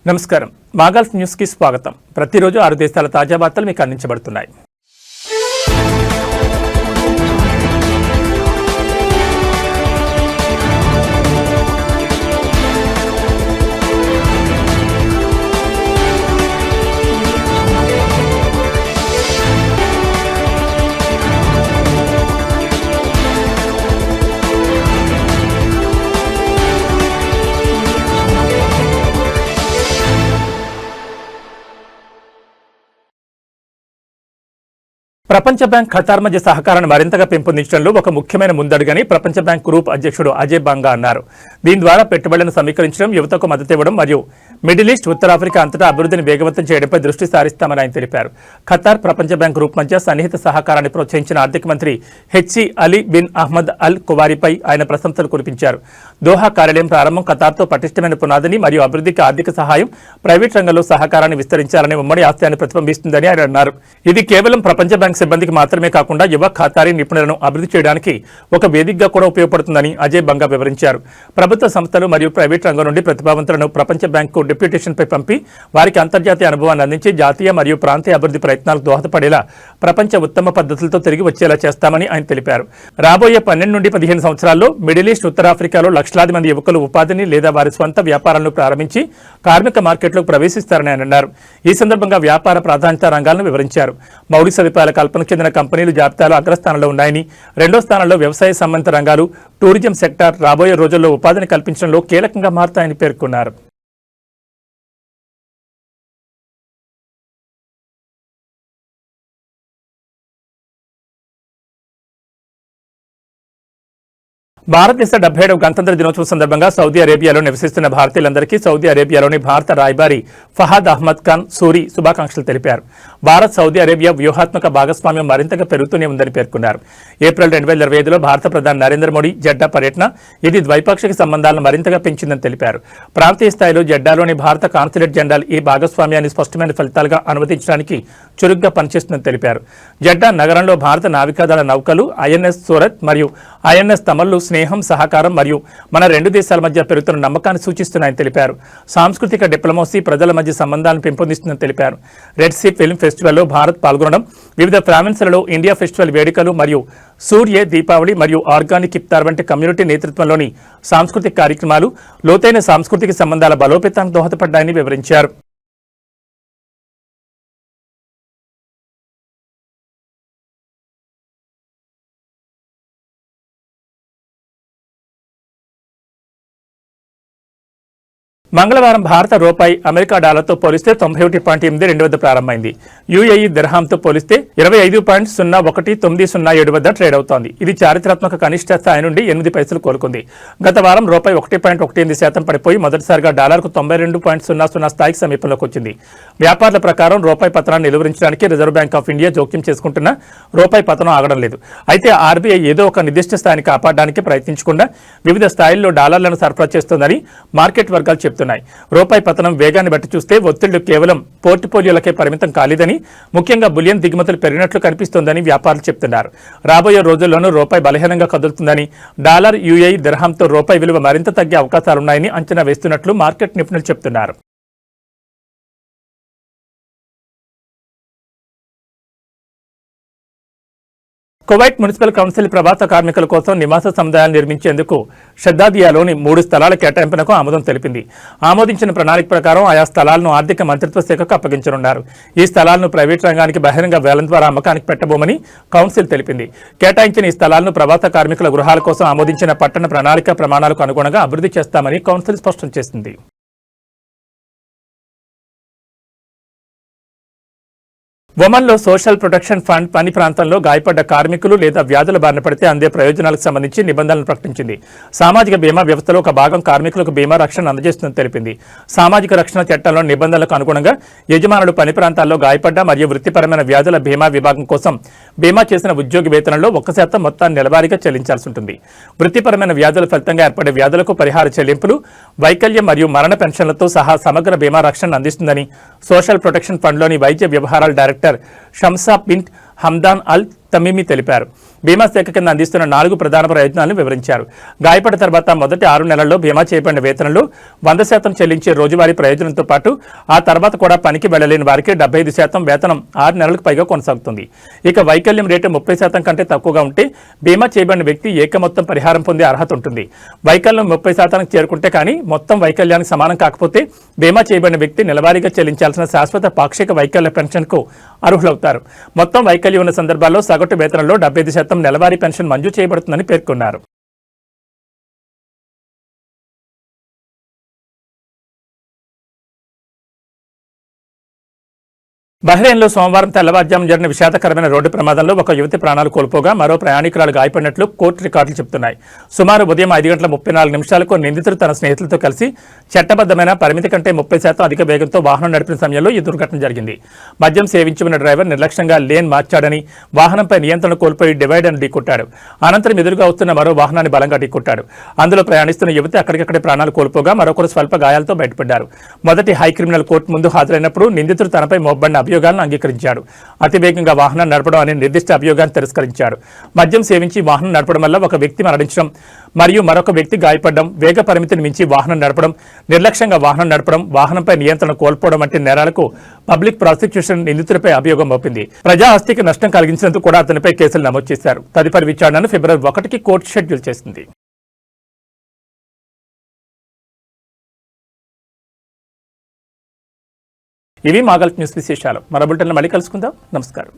నమస్కారం. మాగల్ఫ్ న్యూస్ కి స్వాగతం. ప్రతిరోజు 6 దేశాల తాజా వార్తలు మీకు అందించబడుతున్నాయి. ప్రపంచ బ్యాంక్ ఖతార్ మధ్య సహకారాన్ని మరింతగా పెంపొందించడంలో ఒక ముఖ్యమైన ముందడుగని ప్రపంచ బ్యాంక్ గ్రూప్ అధ్యక్షుడు అజయ్ బంగా అన్నారు. దీని ద్వారా పెట్టుబడులను సమీకరించడం, యువతకు మద్దతు ఇవ్వడం మరియు మిడిల్ ఈస్ట్, ఉత్తరాఫ్రికా అంతటా అభివృద్ధిని వేగవంతం చేయడంపై దృష్టి సారిస్తామని ఆయన తెలిపారు. ఖతార్, ప్రపంచ బ్యాంక్ గ్రూప్ మధ్య సన్నిహిత సహకారాన్ని ప్రోత్సహించిన ఆర్థిక మంత్రి హెచ్సి అలీ బిన్ అహ్మద్ అల్ కువారిపై ఆయన ప్రశంసలు కురిపించారు. దోహా కార్యాలయం ప్రారంభం ఖతార్తో పటిష్టమైన పునాదిని మరియు అభివృద్ధికి ఆర్థిక సహాయం, ప్రైవేట్ రంగంలో సహకారాన్ని విస్తరించాలనే ఉమ్మడి ఆశయాన్ని ప్రతిబింబిస్తుందని ఆయన అన్నారు. ఇది కేవలం ప్రపంచ బ్యాంక్ సిబ్బందికి మాత్రమే కాకుండా యువ ఖతారీ నిపుణులను అభివృద్ధి చేయడానికి ఒక వేదికగా కూడా ఉపయోగపడుతుందని అజయ్ బంగా వివరించారు. ప్రభుత్వ సంస్థలు మరియు ప్రైవేట్ రంగం నుండి ప్రతిభావంతులను ప్రపంచ బ్యాంకు డిప్యూటేషన్పై పంపి వారికి అంతర్జాతీయ అనుభవాన్ని అందించి జాతీయ మరియు ప్రాంతీయ అభివృద్ధి ప్రయత్నాలకు దోహదపడేలా ప్రపంచ ఉత్తమ పద్ధతులతో తిరిగి వచ్చేలా చేస్తామని ఆయన తెలిపారు. రాబోయే 12 నుండి 15 సంవత్సరాల్లో మిడిల్ ఈస్ట్, ఉత్తరాఫ్రికాలో లక్షలాది మంది యువకులు ఉపాధిని లేదా వారి స్వంత వ్యాపారాలను ప్రారంభించి కార్మిక మార్కెట్లోకి ప్రవేశిస్తారని ఆయన అన్నారు. ఈ సందర్భంగా వ్యాపార ప్రాధాన్యత రంగాలను వివరించారు. మౌలిక సదుపాయాల కల్పనకు చెందిన కంపెనీలు జాబితాలో అగ్రస్థానంలో ఉన్నాయని, 2వ స్థానంలో వ్యవసాయ సంబంధిత రంగాలు, టూరిజం సెక్టార్ రాబోయే రోజుల్లో ఉపాధిని కల్పించడంలో కీలకంగా మారతాయని పేర్కొన్నారు. భారతదేశ 77వ గణతంత్ర దినోత్సవం సందర్భంగా సౌదీ అరేబియాలో నివసిస్తున్న భారతీయులందరికీ సౌదీ అరేబియాలోని భారత రాయబారి ఫహాద్ అహ్మద్ ఖాన్ సూరి శుభాకాంక్షలు తెలిపారు. భారత్ సౌదీ అరేబియా వ్యూహాత్మక భాగస్వామ్యం మరింతగా పెరుగుతూనే ఉందని పేర్కొన్నారు. ఏప్రిల్ 2025లో భారత ప్రధాని నరేంద్ర మోడీ జెడ్డా పర్యటన ఇది ద్వైపాక్షిక సంబంధాలను మరింతగా పెంచిందని తెలిపారు. ప్రాంతీయ స్థాయిలో జెడ్డాలోని భారత కాన్సులేట్ జనరల్ ఈ భాగస్వామ్యాన్ని స్పష్టమైన ఫలితాలుగా అనుమతించడానికి చురుగ్గా పనిచేస్తుందని తెలిపారు. జెడ్డా నగరంలో భారత నావికాదళ నౌకలు ఐఎన్ఎస్ సూరత్ మరియు ఐఎన్ఎస్ తమల్లు స్నేహం, సహకారం మరియు మన 2 దేశాల మధ్య పెరుగుతున్న నమ్మకాన్ని సూచిస్తున్నాయని తెలిపారు. సాంస్కృతిక డిప్లొమసీ ప్రజల మధ్య సంబంధాలను పెంపొందిస్తుందని తెలిపారు. రెడ్ సీ ఫిల్మ్ ఫెస్టివల్లో భారత్ పాల్గొనడం, వివిధ ప్రావిన్స్లలో ఇండియా ఫెస్టివల్ వేడుకలు మరియు సూర్య దీపావళి మరియు ఆర్గానిక్ ఇఫ్తార్ వంటి కమ్యూనిటీ నేతృత్వంలోని సాంస్కృతిక కార్యక్రమాలు లోతైన సాంస్కృతిక సంబంధాల బలోపేతానికి దోహదపడ్డాయని వివరించారు. మంగళవారం భారత రూపాయి అమెరికా డాలర్తో పోలిస్తే 91.82 వద్ద ప్రారంభమైంది. యుఏఈ దిర్హాంతో పోలిస్తే 25.0190 వద్ద ట్రేడ్ అవుతోంది. ఇది చారిత్రాత్మక కనిష్ట స్థాయి నుండి 8 పైసలు కోలుకుంది. గత వారం రూపాయి 1.18% పడిపోయి మొదటిసారిగా డాలర్కు 92.00 స్థాయికి సమీపంలోకి వచ్చింది. వ్యాపారుల ప్రకారం రూపాయి పతనాన్ని నిలువరించడానికి రిజర్వ్ బ్యాంక్ ఆఫ్ ఇండియా జోక్యం చేసుకుంటున్న రూపాయి పతనం ఆగడం లేదు. అయితే ఆర్బీఐ ఏదో ఒక నిర్దిష్ట స్థాయిని కాపాడడానికి ప్రయత్నించకుండా వివిధ స్థాయిల్లో డాలర్లను సరఫరా చేస్తోందని మార్కెట్ వర్గాలు చెబుతున్నాయి. రూపాయి పతనం వేగాన్ని బట్టి చూస్తే ఒత్తిళ్లు కేవలం పోర్ట్ఫోలియోలకే పరిమితం కాలేదని, ముఖ్యంగా బులియన్ దిగుమతులు పెరిగినట్లు కనిపిస్తోందని వ్యాపారులు చెబుతున్నారు. రాబోయే రోజుల్లోనూ రూపాయి బలహీనంగా కదులుతుందని, డాలర్, యుఏఈ దిర్హాంతో రూపాయి విలువ మరింత తగ్గే అవకాశాలున్నాయని అంచనా వేస్తున్నట్లు మార్కెట్ నిపుణులు చెబుతున్నారు. కువైట్ మున్సిపల్ కౌన్సిల్ ప్రవాస కార్మికుల కోసం నివాస సముదాయాలు నిర్మించేందుకు షద్దాదియాలోని 3 స్థలాల కేటాయింపునకు ఆమోదం తెలిపింది. ఆమోదించిన ప్రణాళిక ప్రకారం ఆయా స్థలాలను ఆర్థిక మంత్రిత్వ శాఖకు అప్పగించనున్నారు. ఈ స్థలాలను ప్రైవేట్ రంగానికి బహిరంగ వేలం ద్వారా అమ్మకానికి పెట్టబోమని కౌన్సిల్ తెలిపింది. కేటాయించిన ఈ స్థలాలను ప్రవాస కార్మికుల గృహాల కోసం ఆమోదించిన పట్టణ ప్రణాళిక ప్రమాణాలకు అనుగుణంగా అభివృద్ధి చేస్తామని కౌన్సిల్ స్పష్టం చేసింది. ఒమన్లో సోషల్ ప్రొటెక్షన్ ఫండ్ పని ప్రాంతంలో గాయపడ్డ కార్మికులు లేదా వ్యాధుల బారిన పడితే అందే ప్రయోజనాలకు సంబంధించి నిబంధనలు ప్రకటించింది. సామాజిక బీమా వ్యవస్థలో ఒక భాగం కార్మికులకు బీమా రక్షణ అందజేస్తుందని తెలిపింది. సామాజిక రక్షణ చట్టంలో నిబంధనలకు అనుగుణంగా యజమానులు పని ప్రాంతాల్లో గాయపడ్డ మరియు వృత్తిపరమైన వ్యాధుల బీమా విభాగం కోసం బీమా చేసిన ఉద్యోగి వేతనంలో 1% మొత్తాన్ని నెలవారీగా చెల్లించాల్సి ఉంటుంది. వృత్తిపరమైన వ్యాధుల ఫలితంగా ఏర్పడే వ్యాధులకు పరిహార చెల్లింపులు, వైకల్యం మరియు మరణ పెన్షన్లతో సహా సమగ్ర బీమా రక్షణ అందిస్తుందని సోషల్ ప్రొటెక్షన్ ఫండ్లోని వైద్య వ్యవహారాల డైరెక్టర్ షంసా బిన్ హమ్దాన్ అల్ తమీమి తెలిపారు. బీమా శాఖ కింద అందిస్తున్న 4 ప్రధాన ప్రయోజనాలను వివరించారు. గాయపడిన తర్వాత మొదటి 6 నెలల్లో బీమా చేయబడిన వేతనంలో 100% చెల్లించే రోజువారీ ప్రయోజనంతో పాటు ఆ తర్వాత కూడా పనికి వెళ్లలేని వారికి 75% వేతనం 6 నెలలకు పైగా కొనసాగుతుంది. ఇక వైకల్యం రేటు 30% కంటే తక్కువగా ఉంటే బీమా చేయబడిన వ్యక్తి ఏక మొత్తం పరిహారం పొందే అర్హత ఉంటుంది. వైకల్యం 30% చేరుకుంటే కానీ మొత్తం వైకల్యానికి సమానం కాకపోతే బీమా చేయబడిన వ్యక్తి నెలవారీగా చెల్లించాల్సిన శాశ్వత పాక్షిక వైకల్య పెన్షన్కు అర్హులవుతారు. మొత్తం వైకల్యం ఉన్న సందర్భాల్లో సగటు వేతనంలో 75% నెలవారీ పెన్షన్ మంజూరు చేయబడుతుందని పేర్కొన్నారు. బహ్రెయిన్లో సోమవారం తెల్లవారుజామున జరిగిన విషాదకరమైన రోడ్డు ప్రమాదంలో ఒక యువతి ప్రాణాలు కోల్పోగా మరో ప్రయాణికురాలు గాయపడినట్లు కోర్టు రికార్డులు చెబుతున్నాయి. సుమారు ఉదయం 5:34 నిందితుడు తన స్నేహితులతో కలిసి చట్టబద్దమైన పరిమితి కంటే 30% అధిక వేగంతో వాహనం నడిపిన సమయంలో ఈ దుర్ఘటన జరిగింది. మద్యం సేవించి ఉన్న డ్రైవర్ నిర్లక్ష్యంగా లేన్ మార్చాడని వాహనంపై నియంత్రణ కోల్పోయి డివైడర్ను ఢీకొట్టాడు. అనంతరం ఎదురుగా వస్తున్న మరో వాహనాన్ని బలంగా ఢీకొట్టాడు. అందులో ప్రయాణిస్తున్న యువతి అక్కడికక్కడే ప్రాణాలు కోల్పోగా మరొకరు స్వల్ప గాయాలతో బయటపడ్డారు. మొదటి హై క్రిమినల్ కోర్టు ముందు హాజరైనప్పుడు నిందితుడు తనపై మోపబడిన అభియోగాలను అంగీకరించాడు. అతివేగంగా వాహనం నడపడం అనే నిర్దిష్ట అభియోగాన్ని తిరస్కరించాడు. మద్యం సేవించి వాహనం నడపడం వల్ల ఒక వ్యక్తి మరణించడం మరియు మరొక వ్యక్తి గాయపడడం, వేగ పరిమితిని మించి వాహనం నడపడం, నిర్లక్ష్యంగా వాహనం నడపడం, వాహనంపై నియంత్రణ కోల్పోవడం వంటి నేరాలకు పబ్లిక్ ప్రాసిక్యూషన్ నిందితులపై అభియోగం మోపింది. ప్రజా ఆస్తికి నష్టం కలిగించినందుకు కూడా అతనిపై కేసులు నమోదు చేశారు. తదుపరి విచారణను ఫిబ్రవరి 1కి కోర్టు షెడ్యూల్ చేసింది. ఇవి మా గల్ఫ్ న్యూస్ విశేషాలు. మరో బులెటిన్లో మళ్ళీ కలుసుకుందాం. నమస్కారం.